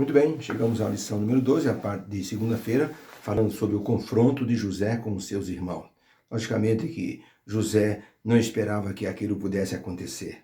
Muito bem, chegamos à lição número 12, a parte de segunda-feira, falando sobre o confronto de José com os seus irmãos. Logicamente que José não esperava que aquilo pudesse acontecer.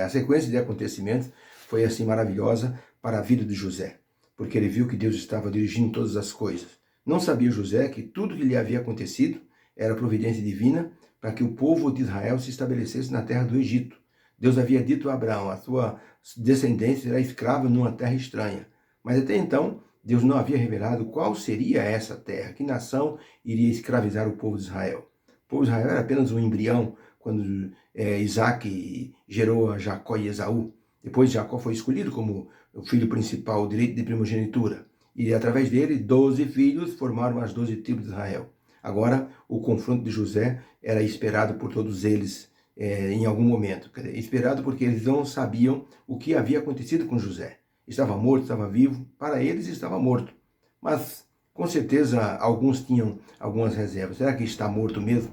A sequência de acontecimentos foi assim maravilhosa para a vida de José, porque ele viu que Deus estava dirigindo todas as coisas. Não sabia José que tudo que lhe havia acontecido era providência divina para que o povo de Israel se estabelecesse na terra do Egito. Deus havia dito a Abraão, a sua descendência será escrava numa terra estranha. Mas até então, Deus não havia revelado qual seria essa terra, que nação iria escravizar o povo de Israel. O povo de Israel era apenas um embrião quando Isaac gerou a Jacó e Esaú. Depois Jacó foi escolhido como o filho principal, o direito de primogenitura. E através dele, 12 filhos formaram as 12 tribos de Israel. Agora, o confronto de José era esperado por todos eles em algum momento. Esperado porque eles não sabiam o que havia acontecido com José. Estava morto, estava vivo, para eles estava morto. Mas, com certeza, alguns tinham algumas reservas. Será que está morto mesmo?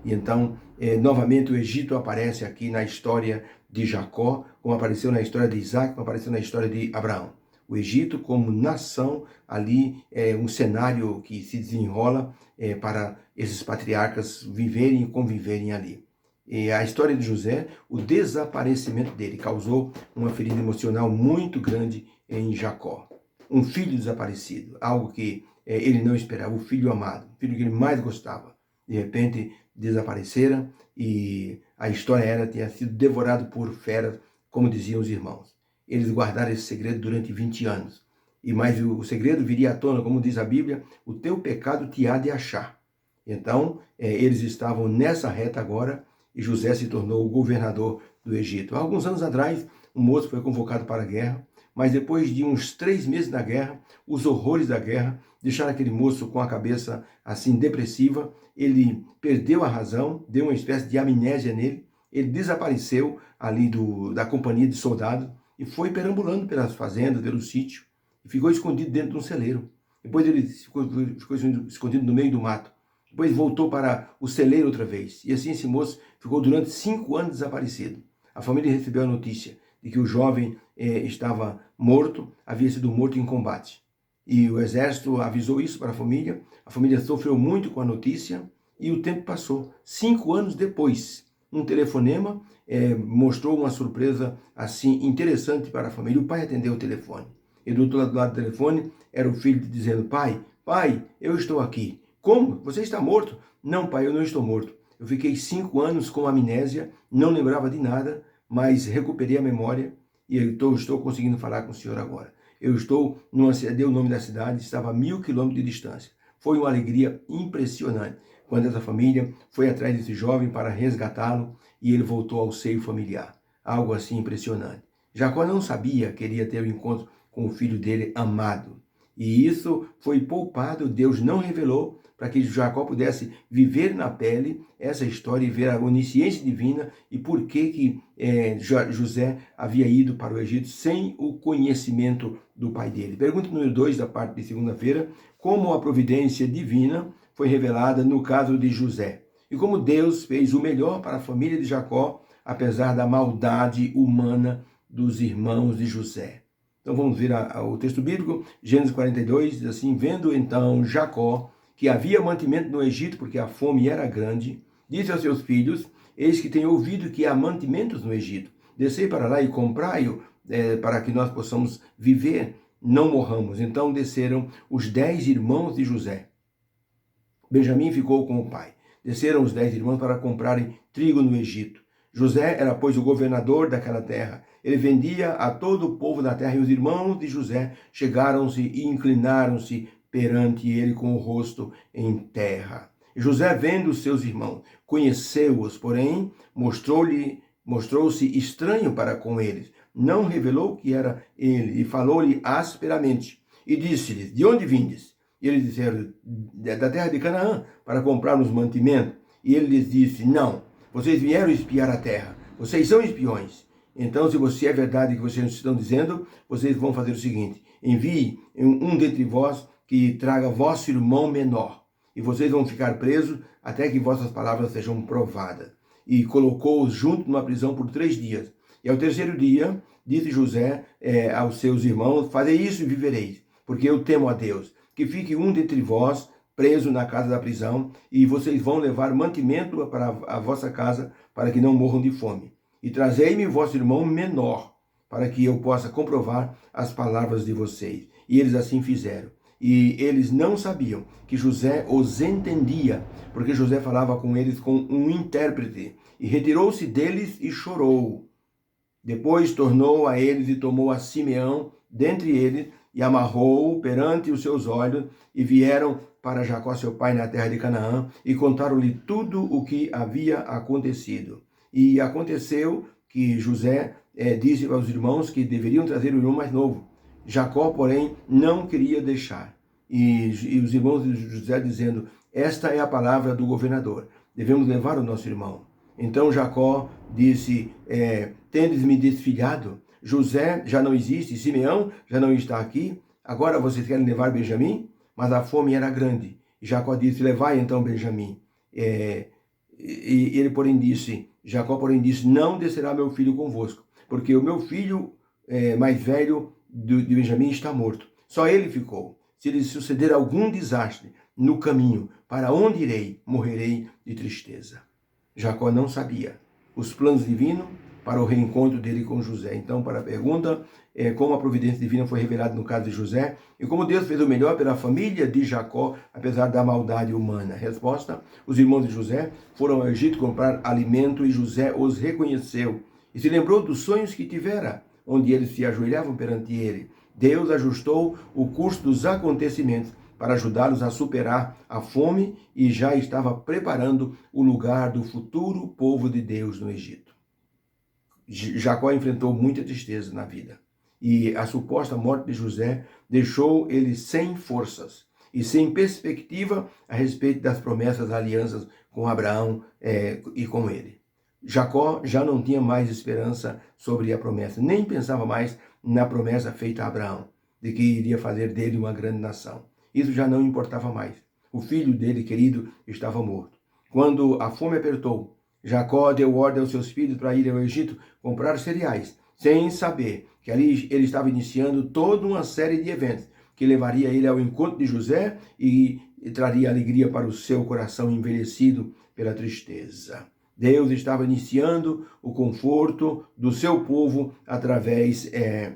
E então, novamente, o Egito aparece aqui na história de Jacó, como apareceu na história de Isaac, como apareceu na história de Abraão. O Egito, como nação, ali é um cenário que se desenrola para esses patriarcas viverem e conviverem ali. E a história de José, o desaparecimento dele causou uma ferida emocional muito grande em Jacó. Um filho desaparecido, algo que ele não esperava, o filho amado, o filho que ele mais gostava. De repente desaparecera e a história era tinha sido devorado por feras, como diziam os irmãos. Eles guardaram esse segredo durante 20 anos. E mais o segredo viria à tona, como diz a Bíblia, o teu pecado te há de achar. Então, eles estavam nessa reta agora, e José se tornou o governador do Egito. Há alguns anos atrás, um moço foi convocado para a guerra, mas depois de uns 3 meses na guerra, os horrores da guerra deixaram aquele moço com a cabeça assim depressiva, ele perdeu a razão, deu uma espécie de amnésia nele, ele desapareceu ali da companhia de soldados e foi perambulando pelas fazendas, pelo sítio, e ficou escondido dentro de um celeiro. Depois ele ficou escondido no meio do mato. Depois voltou para o celeiro outra vez. E assim esse moço ficou durante 5 anos desaparecido. A família recebeu a notícia de que o jovem estava morto, havia sido morto em combate. E o exército avisou isso para a família sofreu muito com a notícia e o tempo passou. 5 anos depois, um telefonema mostrou uma surpresa assim interessante para a família. O pai atendeu o telefone. E do outro lado do telefone era o filho dizendo: pai, eu estou aqui. Como? Você está morto? Não, pai, eu não estou morto. Eu fiquei 5 anos com amnésia, não lembrava de nada, mas recuperei a memória e estou conseguindo falar com o senhor agora. Eu estou numa cidade, deu o nome da cidade, estava a 1000 quilômetros de distância. Foi uma alegria impressionante quando essa família foi atrás desse jovem para resgatá-lo e ele voltou ao seio familiar. Algo assim impressionante. Jacó não sabia que ele ia ter o encontro com o filho dele amado. E isso foi poupado, Deus não revelou, para que Jacó pudesse viver na pele essa história e ver a onisciência divina e por que José havia ido para o Egito sem o conhecimento do pai dele. Pergunta número 2 da parte de segunda-feira: como a providência divina foi revelada no caso de José e como Deus fez o melhor para a família de Jacó, apesar da maldade humana dos irmãos de José. Então vamos ver o texto bíblico, Gênesis 42, diz assim: vendo então Jacó que havia mantimento no Egito, porque a fome era grande, disse aos seus filhos: eis que tenho ouvido que há mantimentos no Egito. Descei para lá e comprai-o, para que nós possamos viver, não morramos. Então desceram os 10 irmãos de José. Benjamim ficou com o pai. Desceram os 10 irmãos para comprarem trigo no Egito. José era, pois, o governador daquela terra. Ele vendia a todo o povo da terra, e os irmãos de José chegaram-se e inclinaram-se perante ele com o rosto em terra. José, vendo os seus irmãos, conheceu-os, porém mostrou-se estranho para com eles. Não revelou que era ele e falou-lhe asperamente. E disse-lhes: de onde vindes? E eles disseram: da terra de Canaã, para comprarmos mantimento. E ele lhes disse: não, vocês vieram espiar a terra, vocês são espiões. Então, se é verdade que vocês estão dizendo, vocês vão fazer o seguinte: envie um dentre vós que traga vosso irmão menor, e vocês vão ficar presos até que vossas palavras sejam provadas. E colocou-os junto numa prisão por 3 dias. E ao terceiro dia, disse José aos seus irmãos: fazei isso e vivereis, porque eu temo a Deus. Que fique um dentre vós preso na casa da prisão, e vocês vão levar mantimento para a vossa casa, para que não morram de fome. E trazei-me vosso irmão menor, para que eu possa comprovar as palavras de vocês. E eles assim fizeram. E eles não sabiam que José os entendia, porque José falava com eles com um intérprete. E retirou-se deles e chorou. Depois tornou a eles e tomou a Simeão dentre eles, e amarrou-o perante os seus olhos, e vieram para Jacó seu pai na terra de Canaã, e contaram-lhe tudo o que havia acontecido. E aconteceu que José disse aos irmãos que deveriam trazer o irmão mais novo. Jacó, porém, não queria deixar. E os irmãos de José dizendo: esta é a palavra do governador, devemos levar o nosso irmão. Então Jacó disse: tendes-me desfilhado? José já não existe, Simeão já não está aqui, agora vocês querem levar Benjamim? Mas a fome era grande. E Jacó disse: levai então Benjamim. Jacó, porém, disse: não descerá meu filho convosco, porque o meu filho mais velho de Benjamim está morto. Só ele ficou. Se lhe suceder algum desastre no caminho, para onde irei? Morrerei de tristeza. Jacó não sabia os planos divinos para o reencontro dele com José. Então, para a pergunta, como a providência divina foi revelada no caso de José, e como Deus fez o melhor pela família de Jacó, apesar da maldade humana. Resposta: os irmãos de José foram ao Egito comprar alimento, e José os reconheceu, e se lembrou dos sonhos que tivera, onde eles se ajoelhavam perante ele. Deus ajustou o curso dos acontecimentos para ajudá-los a superar a fome, e já estava preparando o lugar do futuro povo de Deus no Egito. Jacó enfrentou muita tristeza na vida, e a suposta morte de José deixou ele sem forças e sem perspectiva a respeito das promessas, alianças com Abraão e com ele. Jacó já não tinha mais esperança sobre a promessa, nem pensava mais na promessa feita a Abraão, de que iria fazer dele uma grande nação. Isso já não importava mais. O filho dele, querido, estava morto. Quando a fome apertou, Jacó deu ordem aos seus filhos para irem ao Egito comprar cereais, sem saber que ali ele estava iniciando toda uma série de eventos que levaria ele ao encontro de José e traria alegria para o seu coração envelhecido pela tristeza. Deus estava iniciando o conforto do seu povo através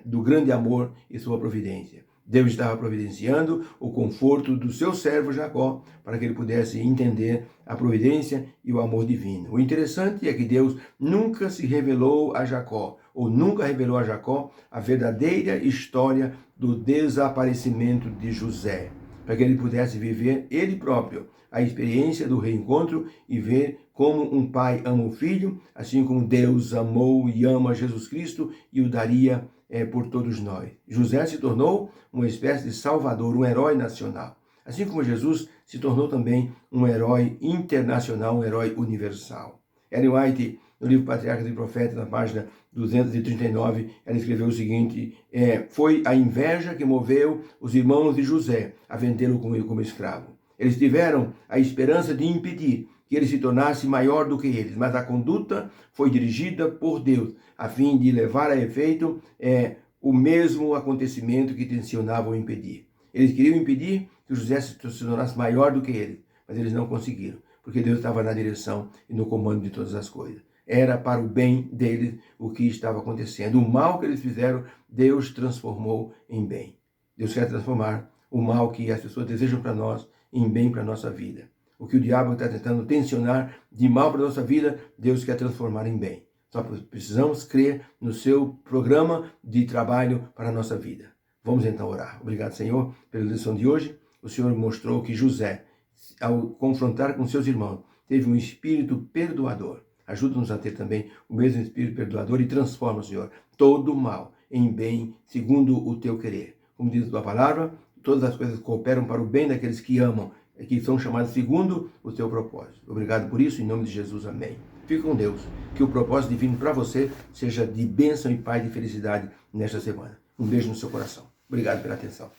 do grande amor e sua providência. Deus estava providenciando o conforto do seu servo Jacó, para que ele pudesse entender a providência e o amor divino. O interessante é que Deus nunca se revelou a Jacó, ou nunca revelou a Jacó a verdadeira história do desaparecimento de José, para que ele pudesse viver ele próprio a experiência do reencontro e ver como um pai ama o filho, assim como Deus amou e ama Jesus Cristo e o daria por todos nós. José se tornou uma espécie de salvador, um herói nacional. Assim como Jesus se tornou também um herói internacional, um herói universal. Ellen White, no livro Patriarcas e Profetas, na página 239, ela escreveu o seguinte: foi a inveja que moveu os irmãos de José a vendê-lo como escravo. Eles tiveram a esperança de impedir que ele se tornasse maior do que eles, mas a conduta foi dirigida por Deus, a fim de levar a efeito o mesmo acontecimento que tensionavam impedir. Eles queriam impedir que José se tornasse maior do que eles, mas eles não conseguiram, porque Deus estava na direção e no comando de todas as coisas. Era para o bem deles o que estava acontecendo. O mal que eles fizeram, Deus transformou em bem. Deus quer transformar o mal que as pessoas desejam para nós em bem para a nossa vida. O que o diabo está tentando tensionar de mal para a nossa vida, Deus quer transformar em bem. Só precisamos crer no seu programa de trabalho para a nossa vida. Vamos então orar. Obrigado, Senhor, pela lição de hoje. O Senhor mostrou que José, ao confrontar com seus irmãos, teve um espírito perdoador. Ajuda-nos a ter também o mesmo espírito perdoador e transforma, Senhor, todo o mal em bem, segundo o teu querer. Como diz a tua palavra, todas as coisas cooperam para o bem daqueles que amam, que são chamados segundo o teu propósito. Obrigado por isso, em nome de Jesus, amém. Fique com Deus, que o propósito divino para você seja de bênção e paz e felicidade nesta semana. Um beijo no seu coração. Obrigado pela atenção.